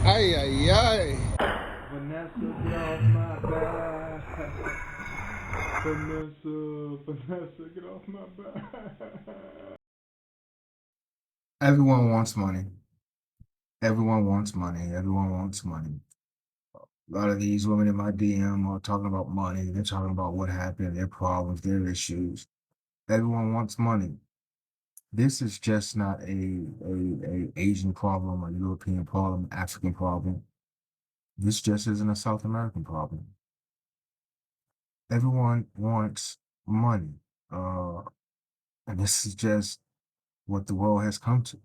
Ay, ay, ay. Vanessa, get off my back. Vanessa, get off my back. Everyone wants money. Everyone wants money. Everyone wants money. A lot of these women in my DM are talking about money. They're talking about what happened, their problems, their issues. Everyone wants money. This is just not a Asian problem, a European problem, African problem. This just isn't a South American problem. Everyone wants money. Uh, and this is just what the world has come to.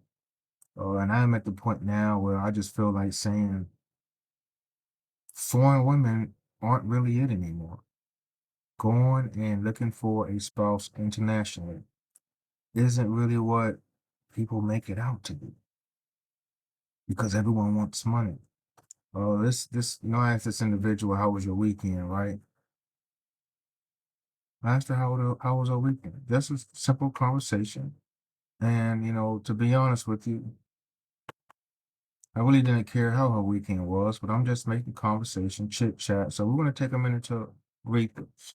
And I'm at the point now where I just feel like saying foreign women aren't really it anymore. Going and looking for a spouse internationally isn't really what people make it out to be because everyone wants money. I asked this individual, how was your weekend, right? I asked her how was her weekend. Just a simple conversation. And, to be honest with you, I really didn't care how her weekend was, but I'm just making conversation, chit chat. So we're going to take a minute to read this.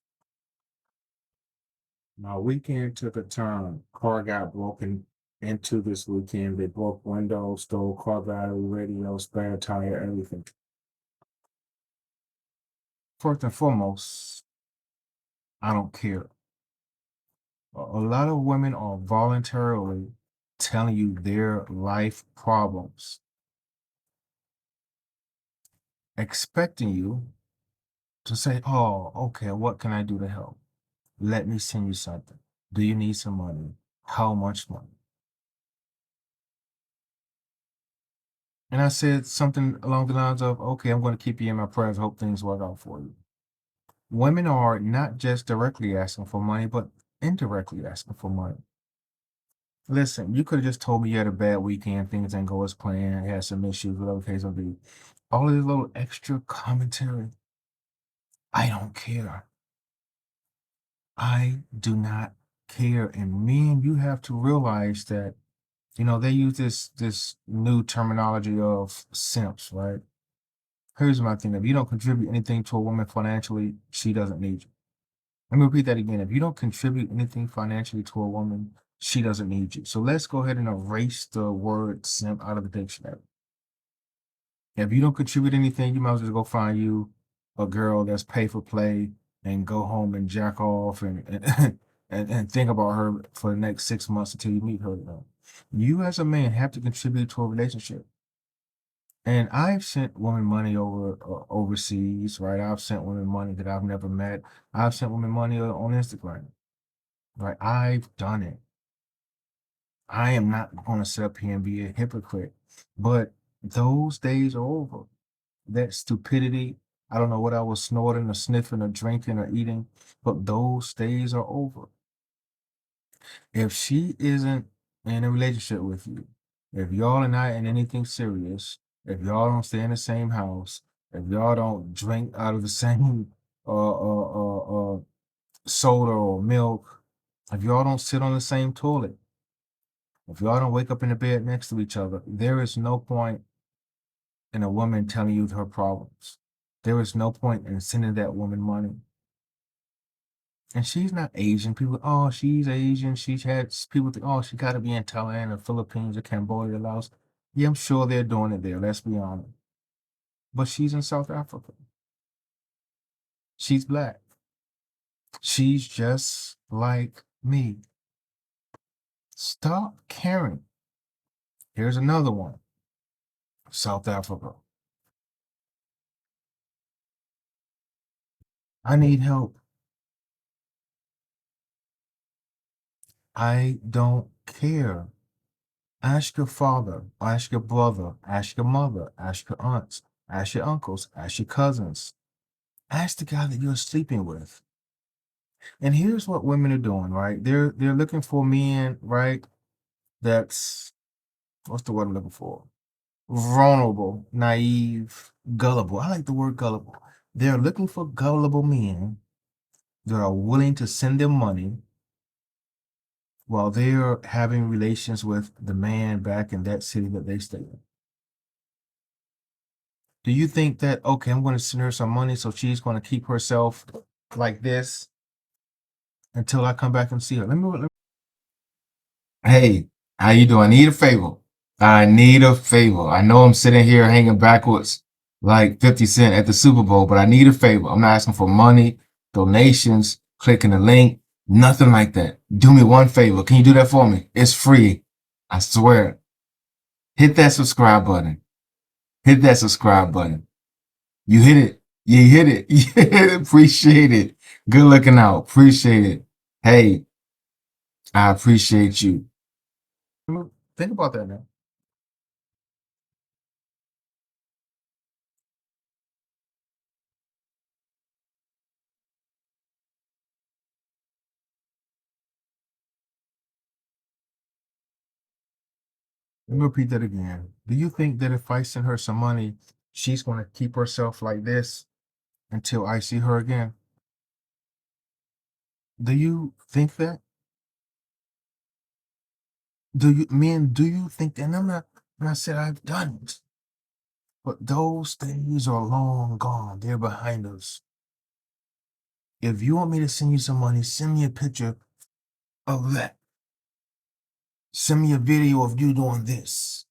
My weekend took a turn. Car got broken into this weekend. They broke windows, stole car battery, radio, spare tire, everything. First and foremost, I don't care. A lot of women are voluntarily telling you their life problems, expecting you to say, oh, okay, what can I do to help? Let me send you something. Do you need some money? How much money? And I said something along the lines of, okay, I'm going to keep you in my prayers. Hope things work out for you. Women are not just directly asking for money, but indirectly asking for money. Listen, you could have just told me you had a bad weekend, things didn't go as planned, had some issues, whatever the case may be. All of this little extra commentary, I don't care. I do not care. And men, you have to realize that, they use this new terminology of simps, right? Here's my thing. If you don't contribute anything to a woman financially, she doesn't need you. Let me repeat that again. If you don't contribute anything financially to a woman, she doesn't need you. So let's go ahead and erase the word simp out of the dictionary. If you don't contribute anything, you might as well go find you a girl that's pay for play and go home and jack off and and think about her for the next 6 months until you meet her. You as a man have to contribute to a relationship. And I've sent women money overseas, right? I've sent women money that I've never met. I've sent women money on Instagram, right? I've done it. I am not going to sit up here and be a hypocrite, but those days are over. That stupidity, I don't know what I was snorting or sniffing or drinking or eating, but those days are over. If she isn't in a relationship with you, if y'all are not in anything serious, if y'all don't stay in the same house, if y'all don't drink out of the same soda or milk, if y'all don't sit on the same toilet, if y'all don't wake up in the bed next to each other, there is no point in a woman telling you her problems. There is no point in sending that woman money. And she's not Asian. People, oh, she's Asian. She's had people think, oh, she got to be in Thailand or Philippines or Cambodia, Laos. Yeah, I'm sure they're doing it there. Let's be honest. But she's in South Africa. She's black. She's just like me. Stop caring. Here's another one. South Africa. I need help. I don't care. Ask your father, ask your brother, ask your mother, ask your aunts, ask your uncles, ask your cousins. Ask the guy that you're sleeping with. And here's what women are doing, right? They're looking for men, right? That's what's the word I'm looking for? Vulnerable, naive, gullible. I like the word gullible. They're looking for gullible men that are willing to send them money while they're having relations with the man back in that city that they stay in. Do you think that, okay, I'm going to send her some money so she's going to keep herself like this until I come back and see her? Hey, how you doing? I need a favor. I need a favor. I know I'm sitting here hanging backwards like 50 Cent at the Super Bowl, but I need a favor. I'm not asking for money, donations, clicking the link, nothing like that. Do me one favor. Can you do that for me? It's free. I swear. Hit that subscribe button. Hit that subscribe button. You hit it. You hit it. You hit it. Appreciate it. Good looking out. Appreciate it. Hey, I appreciate you. Think about that now. Let me repeat that again. Do you think that if I send her some money, she's going to keep herself like this until I see her again? Do you think that? Do you think that? And I'm not saying I've done it, but those days are long gone. They're behind us. If you want me to send you some money, send me a picture of that. Send me a video of you doing this.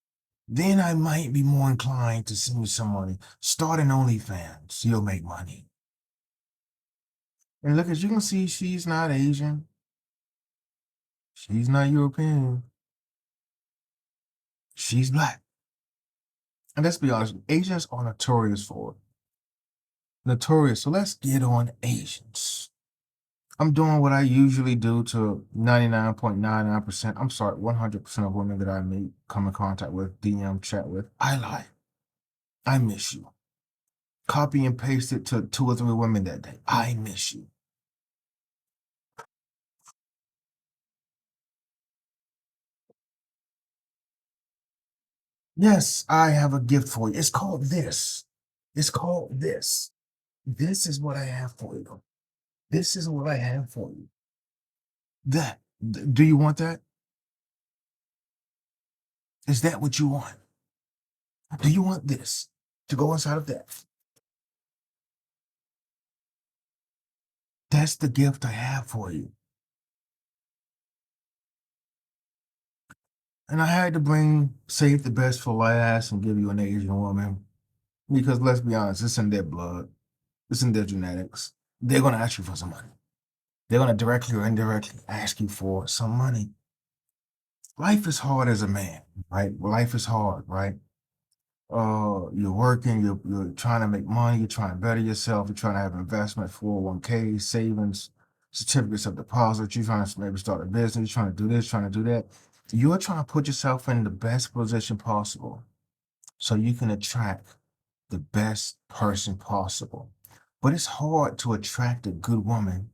Then I might be more inclined to send you some money. Start an OnlyFans. You'll make money. And look, as you can see, she's not Asian. She's not European. She's black. And let's be honest, Asians are notorious for it. Notorious. So let's get on Asians. I'm doing what I usually do to 99.99%. I'm sorry, 100% of women that I meet, come in contact with, DM, chat with. I lie. I miss you. Copy and paste it to 2 or 3 women that day. I miss you. Yes, I have a gift for you. It's called this. It's called this. This is what I have for you. This is what I have for you. That. Do you want that? Is that what you want? Do you want this to go inside of that? That's the gift I have for you. And I had to save the best for last and give you an Asian woman. Because let's be honest, it's in their blood. It's in their genetics. They're going to ask you for some money. They're going to directly or indirectly ask you for some money. Life is hard as a man, right? Life is hard, right? You're working, you're trying to make money, you're trying to better yourself, you're trying to have investment, 401k, savings, certificates of deposit, you're trying to maybe start a business, you're trying to do this, trying to do that. You're trying to put yourself in the best position possible so you can attract the best person possible. But it's hard to attract a good woman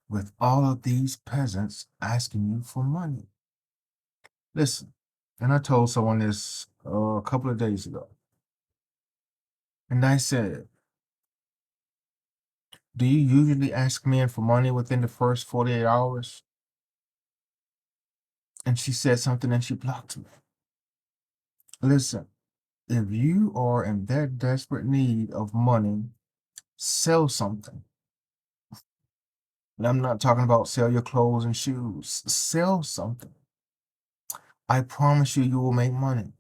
with all of these peasants asking you for money. Listen, and I told someone this a couple of days ago, and I said, do you usually ask men for money within the first 48 hours? And she said something and she blocked me. Listen, if you are in that desperate need of money, sell something. And I'm not talking about sell your clothes and shoes. Sell something. I promise you, you will make money.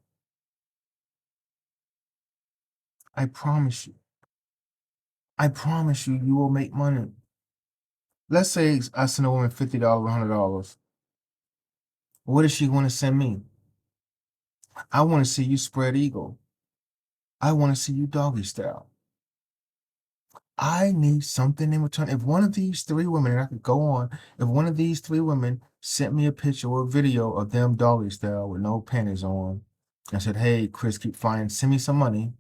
I promise you. I promise you, you will make money. Let's say I send a woman $50, $100. What is she going to send me? I want to see you spread eagle. I want to see you doggy style. I need something in return. If one of these 3 women, and I could go on, if one of these 3 women sent me a picture or a video of them doggy style with no panties on and said, hey, Chris, keep flying, send me some money.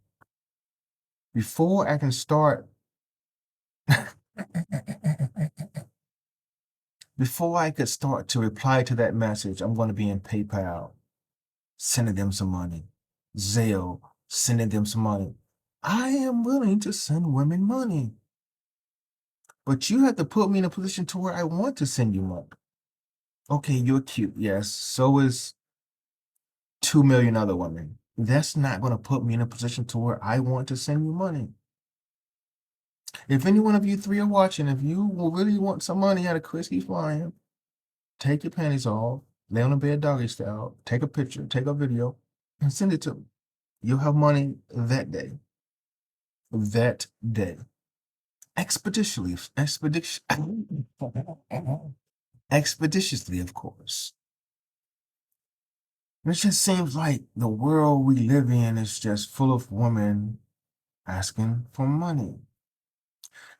Before I can start, before I could start to reply to that message, I'm going to be in PayPal, sending them some money. Zelle, sending them some money. I am willing to send women money. But you have to put me in a position to where I want to send you money. Okay, you're cute. Yes, so is 2 million other women. that's not going to put me in a position to where I want to send you money. If any one of you three are watching, if you really want some money out of Chris He's Flying, take your panties off, lay on the bed doggy style, take a picture, take a video, and send it to me. You'll have money that day. That day. Expeditiously, of course. It just seems like the world we live in is just full of women asking for money.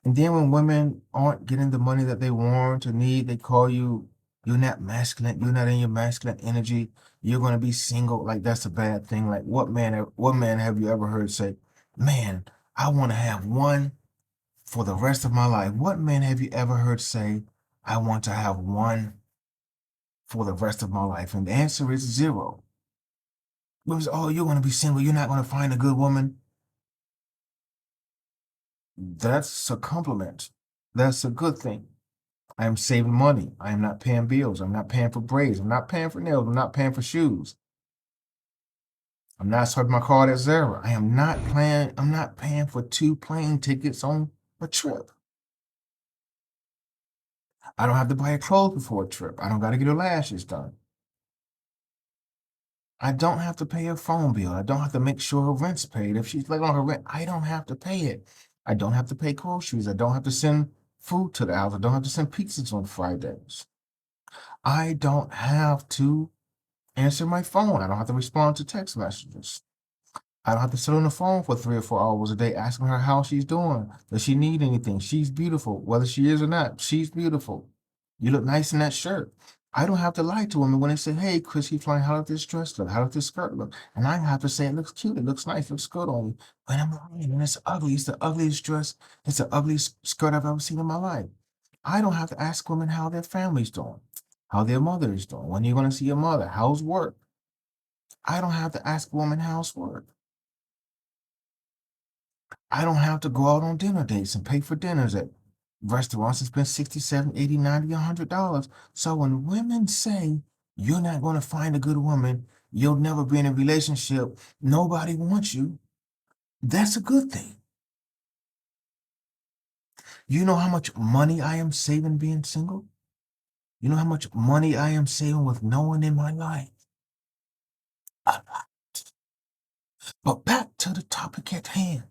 And then when women aren't getting the money that they want or need, they call you, you're not masculine, you're not in your masculine energy, you're gonna be single. Like that's a bad thing. Like what man have you ever heard say, man, I want to have one for the rest of my life? What man have you ever heard say, I want to have one for the rest of my life? And the answer is zero. Because, oh, you're gonna be single, you're not gonna find a good woman. That's a compliment. That's a good thing. I am saving money. I am not paying bills. I'm not paying for braids. I'm not paying for nails. I'm not paying for shoes. I'm not swiping my card at Zara. I'm not paying for 2 plane tickets on a trip. I don't have to buy her clothes before a trip. I don't got to get her lashes done. I don't have to pay her phone bill. I don't have to make sure her rent's paid. If she's late on her rent, I don't have to pay it. I don't have to pay groceries. I don't have to send food to the house. I don't have to send pizzas on Fridays. I don't have to answer my phone. I don't have to respond to text messages. I don't have to sit on the phone for 3 or 4 hours a day asking her how she's doing. Does she need anything? She's beautiful. Whether she is or not, she's beautiful. You look nice in that shirt. I don't have to lie to women when they say, hey, Chris, he's flying, how does this dress look? How does this skirt look? And I have to say, it looks cute, it looks nice, it looks good on you. But I'm lying, and it's ugly. It's the ugliest dress. It's the ugliest skirt I've ever seen in my life. I don't have to ask women how their family's doing, how their mother is doing, when you're going to see your mother, how's work. I don't have to ask a woman how's work. I don't have to go out on dinner dates and pay for dinners at restaurants and spend 60, 70, 80, 90, $100. So when women say you're not going to find a good woman, you'll never be in a relationship, nobody wants you, that's a good thing. You know how much money I am saving being single? You know how much money I am saving with no one in my life? A lot. But back to the topic at hand.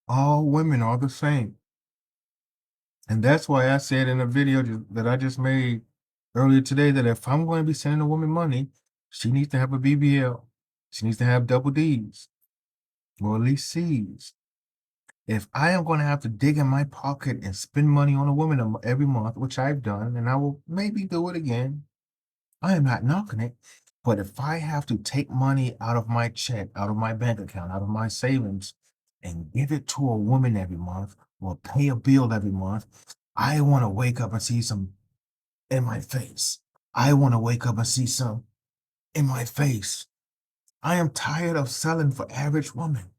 All women are the same. And that's why I said in a video that I just made earlier today that if I'm going to be sending a woman money, she needs to have a BBL. She needs to have double D's or at least C's. If I am going to have to dig in my pocket and spend money on a woman every month, which I've done, and I will maybe do it again, I am not knocking it. But if I have to take money out of my check, out of my bank account, out of my savings, and give it to a woman every month or pay a bill every month, I want to wake up and see some in my face. I want to wake up and see some in my face. I am tired of selling for average women.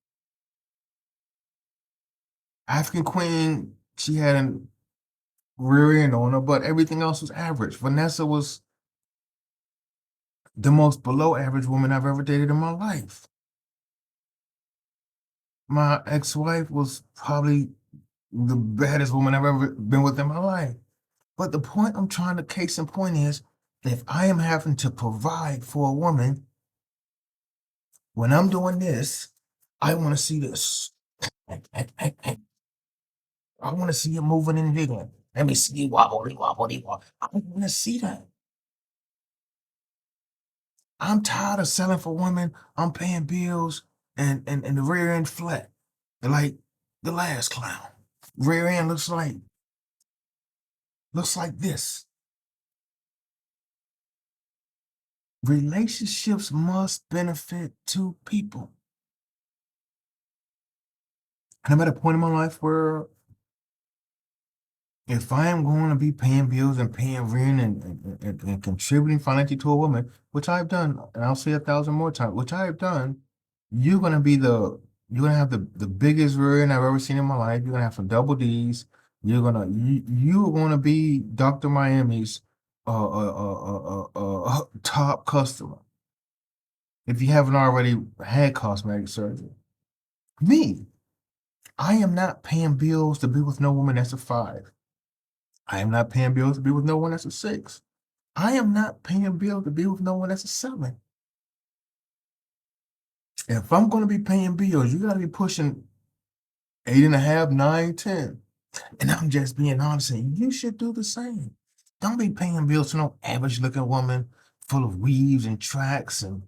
African Queen, she had a rear end on her, but everything else was average. Vanessa was the most below average woman I've ever dated in my life. My ex-wife was probably the baddest woman I've ever been with in my life. But the point I'm trying to case in point is, if I am having to provide for a woman, when I'm doing this, I want to see this. I want to see you moving and jiggling. Let me see you wobbly, wobbly, wobbly. I want to see that. I'm tired of selling for women. I'm paying bills and the rear end flat. Like the last clown. Rear end looks like this. Relationships must benefit two people. And I'm at a point in my life where if I am going to be paying bills and paying rent and contributing financially to a woman, which I've done, and I'll say 1,000 more times, which I have done, you're gonna be you're gonna have the biggest rear end I've ever seen in my life. You're gonna have some double D's. You're gonna be Dr. Miami's top customer if you haven't already had cosmetic surgery. Me, I am not paying bills to be with no woman that's a 5. I am not paying bills to be with no one that's a 6. I am not paying bills to be with no one that's a 7. If I'm going to be paying bills, you got to be pushing 8.5, 9, 10. And I'm just being honest, and you should do the same. Don't be paying bills to no average looking woman full of weaves and tracks and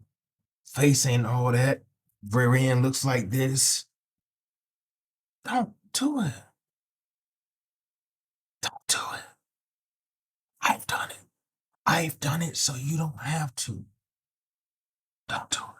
face ain't all that. Rear end looks like this. Don't do it. Don't do it. I've done it. I've done it, so you don't have to. Don't do it.